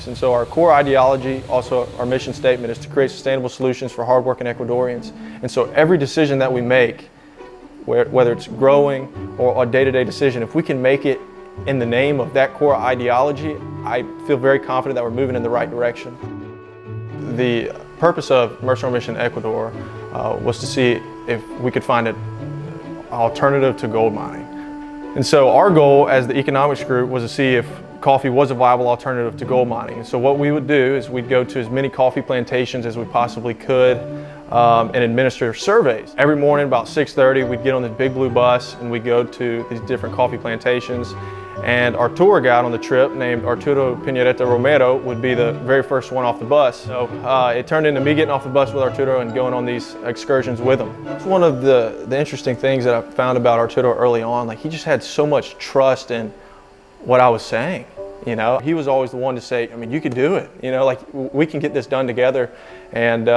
And so our core ideology, also our mission statement, is to create sustainable solutions for hardworking Ecuadorians. And so every decision that we make, whether it's growing or a day-to-day decision, if we can make it in the name of that core ideology, I feel very confident that we're moving in the right direction. The purpose of Mercer On Mission Ecuador was to see if we could find an alternative to gold mining. And so our goal as the economics group was to see if coffee was a viable alternative to gold mining. And so what we would do is we'd go to as many coffee plantations as we possibly could and administer surveys. Every morning about 6:30 we'd get on this big blue bus and we'd go to these different coffee plantations, and our tour guide on the trip, named Arturo Piñareta Romero, would be the very first one off the bus. So it turned into me getting off the bus with Arturo and going on these excursions with him. It's one of the interesting things that I found about Arturo early on. Like, he just had so much trust in what I was saying. You know, he was always the one to say, I mean, you can do it. You know, like, we can get this done together. And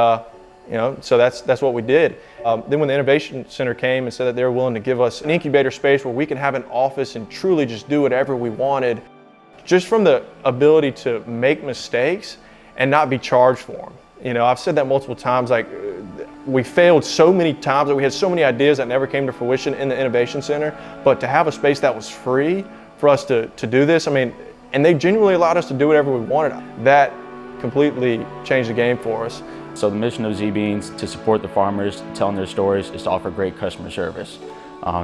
you know, so that's what we did. Then when the Innovation Center came and said that they were willing to give us an incubator space where we could have an office and truly just do whatever we wanted, just from the ability to make mistakes and not be charged for them. You know, I've said that multiple times, like, we failed so many times that we had so many ideas that never came to fruition in the Innovation Center, but to have a space that was free for us to do this, I mean, and they genuinely allowed us to do whatever we wanted. That completely changed the game for us. So the mission of Z-Beans, to support the farmers telling their stories, is to offer great customer service.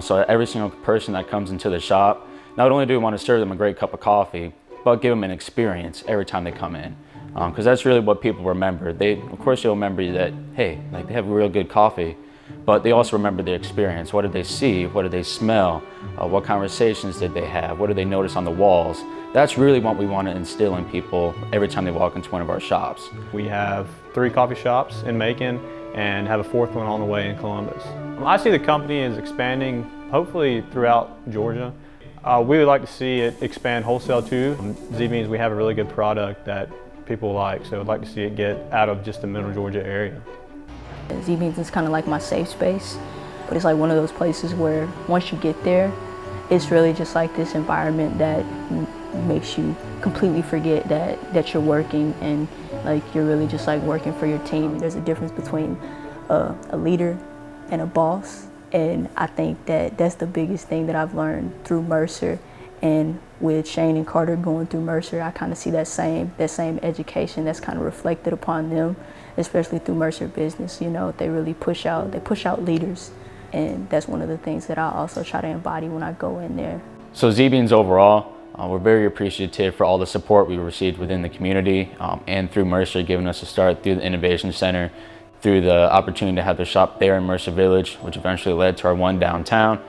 So every single person that comes into the shop, not only do we want to serve them a great cup of coffee, but give them an experience every time they come in. Because that's really what people remember. Of course, they'll remember that, hey, like, they have real good coffee, but they also remember the experience. What did they see? What did they smell? What conversations did they have? What did they notice on the walls? That's really what we want to instill in people every time they walk into one of our shops. We have 3 coffee shops in Macon and have a 4th one on the way in Columbus. I see the company is expanding, hopefully throughout Georgia. We would like to see it expand wholesale too. Z-Beans, we have a really good product that people like, so I'd like to see it get out of just the middle Georgia area. Z-Beans is kind of like my safe space, but it's like one of those places where once you get there, it's really just like this environment that makes you completely forget that you're working, and like, you're really just like working for your team. There's a difference between a leader and a boss, and I think that that's the biggest thing that I've learned through Mercer. And with Shane and Carter going through Mercer, I kind of see that same education that's kind of reflected upon them, especially through Mercer Business. You know, they really push out leaders, and that's one of the things that I also try to embody when I go in there. So Z-Beans overall, we're very appreciative for all the support we received within the community and through Mercer giving us a start through the Innovation Center, through the opportunity to have the shop there in Mercer Village, which eventually led to our one downtown.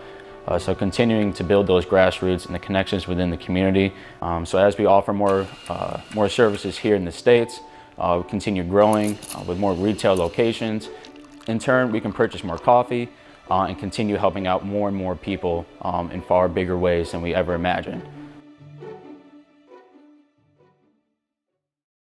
So continuing to build those grassroots and the connections within the community. So as we offer more services here in the States, we continue growing with more retail locations. In turn, we can purchase more coffee and continue helping out more and more people in far bigger ways than we ever imagined.